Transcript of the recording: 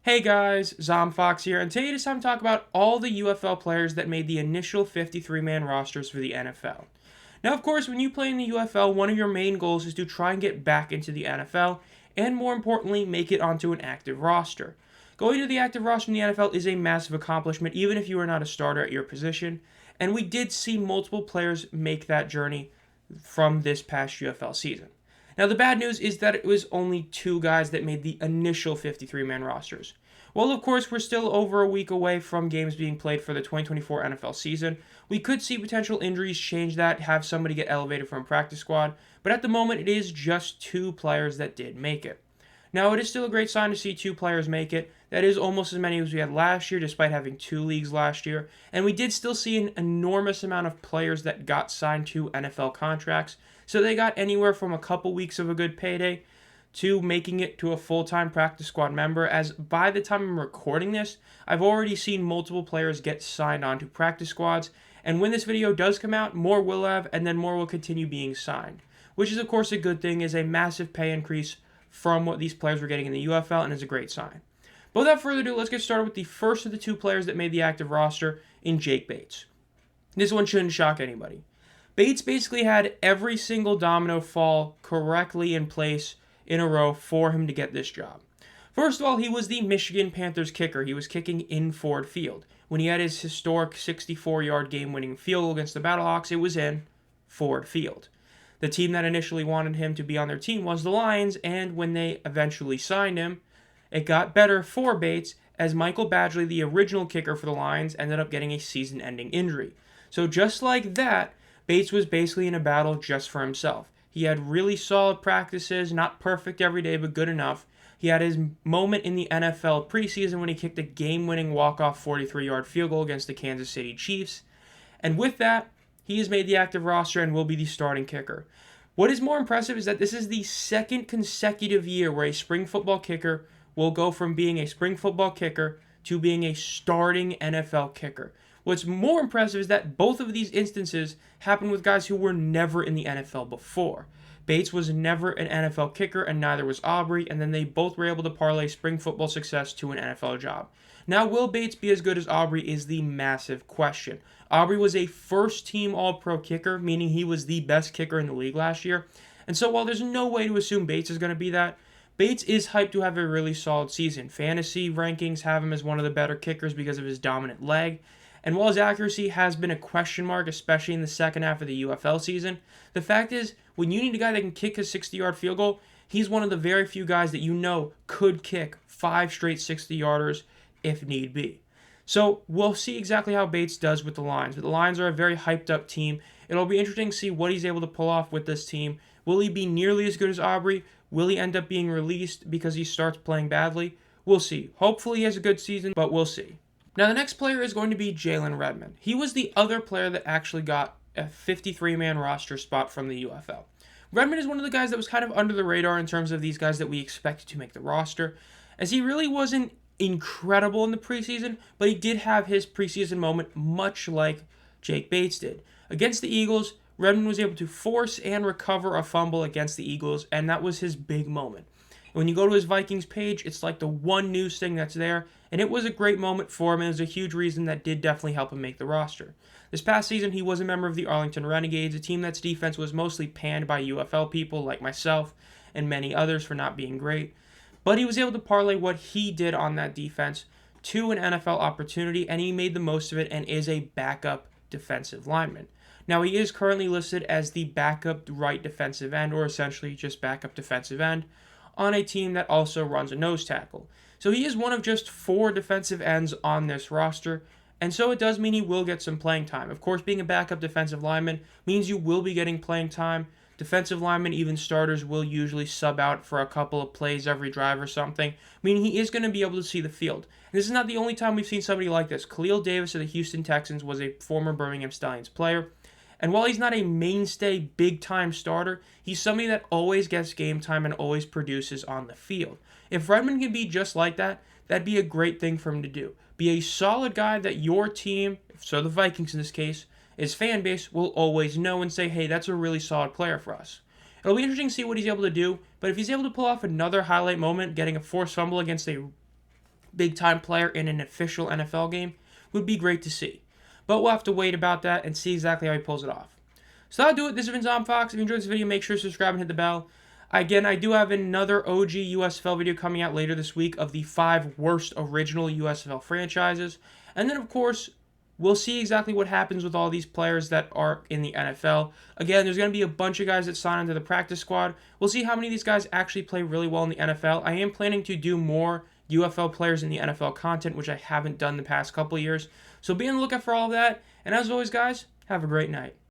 Hey guys, Zomfox here, and today it's time to talk about all the UFL players that made the initial 53-man rosters for the NFL. Now, of course, when you play in the UFL, one of your main goals is to try and get back into the NFL, and more importantly, make it onto an active roster. Going to the active roster in the NFL is a massive accomplishment, even if you are not a starter at your position, and we did see multiple players make that journey from this past UFL season. Now, the bad news is that it was only two guys that made the initial 53-man rosters. Well, of course, we're still over a week away from games being played for the 2024 NFL season. We could see potential injuries change that, have somebody get elevated from practice squad, but at the moment, it is just two players that did make it. Now, it is still a great sign to see two players make it. That is almost as many as we had last year, despite having two leagues last year. And we did still see an enormous amount of players that got signed to NFL contracts. So they got anywhere from a couple weeks of a good payday to making it to a full-time practice squad member, as by the time I'm recording this, I've already seen multiple players get signed on to practice squads. And when this video does come out, more will have, and then more will continue being signed. Which is, of course, a good thing, is a massive pay increase from what these players were getting in the UFL, and is a great sign. But without further ado, let's get started with the first of the two players that made the active roster in Jake Bates. This one shouldn't shock anybody. Bates basically had every single domino fall correctly in place in a row for him to get this job. First of all, he was the Michigan Panthers kicker. He was kicking in Ford Field. When he had his historic 64-yard game-winning field goal against the Battlehawks, it was in Ford Field. The team that initially wanted him to be on their team was the Lions, and when they eventually signed him, it got better for Bates, as Michael Badgley, the original kicker for the Lions, ended up getting a season-ending injury. So just like that, Bates was basically in a battle just for himself. He had really solid practices, not perfect every day, but good enough. He had his moment in the NFL preseason when he kicked a game-winning walk-off 43-yard field goal against the Kansas City Chiefs. And with that, he has made the active roster and will be the starting kicker. What is more impressive is that this is the second consecutive year where a spring football kicker will go from being a spring football kicker to being a starting NFL kicker. What's more impressive is that both of these instances happened with guys who were never in the NFL before. Bates was never an NFL kicker, and neither was Aubrey, and then they both were able to parlay spring football success to an NFL job. Now, will Bates be as good as Aubrey is the massive question. Aubrey was a first-team All-Pro kicker, meaning he was the best kicker in the league last year. And so while there's no way to assume Bates is going to be that, Bates is hyped to have a really solid season. Fantasy rankings have him as one of the better kickers because of his dominant leg. And while his accuracy has been a question mark, especially in the second half of the UFL season, the fact is, when you need a guy that can kick a 60-yard field goal, he's one of the very few guys that you know could kick 5 straight 60-yarders if need be. So we'll see exactly how Bates does with the Lions. But the Lions are a very hyped-up team. It'll be interesting to see what he's able to pull off with this team. Will he be nearly as good as Aubrey? Will he end up being released because he starts playing badly? We'll see. Hopefully he has a good season, but we'll see. Now the next player is going to be Jalen Redmond. He was the other player that actually got a 53-man roster spot from the UFL. Redmond is one of the guys that was kind of under the radar in terms of these guys that we expected to make the roster, as he really wasn't incredible in the preseason, but he did have his preseason moment much like Jake Bates did. Against the Eagles, Redmond was able to force and recover a fumble against the Eagles, and that was his big moment. And when you go to his Vikings page, it's like the one news thing that's there, and it was a great moment for him, and it was a huge reason that did definitely help him make the roster. This past season, he was a member of the Arlington Renegades, a team that's defense was mostly panned by UFL people like myself and many others for not being great. But he was able to parlay what he did on that defense to an NFL opportunity, and he made the most of it and is a backup defensive lineman. Now, he is currently listed as the backup right defensive end, or essentially just backup defensive end, on a team that also runs a nose tackle. So he is one of just 4 defensive ends on this roster, and so it does mean he will get some playing time. Of course, being a backup defensive lineman means you will be getting playing time. Defensive linemen, even starters, will usually sub out for a couple of plays every drive or something, meaning he is going to be able to see the field. And this is not the only time we've seen somebody like this. Khalil Davis of the Houston Texans was a former Birmingham Stallions player, and while he's not a mainstay, big-time starter, he's somebody that always gets game time and always produces on the field. If Redmond can be just like that, that'd be a great thing for him to do. Be a solid guy that your team, so the Vikings in this case, his fan base will always know and say, hey, that's a really solid player for us. It'll be interesting to see what he's able to do, but if he's able to pull off another highlight moment, getting a forced fumble against a big-time player in an official NFL game would be great to see. But we'll have to wait about that and see exactly how he pulls it off. So that'll do it. This has been ZomFox. If you enjoyed this video, make sure to subscribe and hit the bell. Again, I do have another OG USFL video coming out later this week of the 5 worst original USFL franchises. And then, of course, we'll see exactly what happens with all these players that are in the NFL. Again, there's going to be a bunch of guys that sign into the practice squad. We'll see how many of these guys actually play really well in the NFL. I am planning to do more UFL players in the NFL content, which I haven't done the past couple years. So be on the lookout for all of that. And as always, guys, have a great night.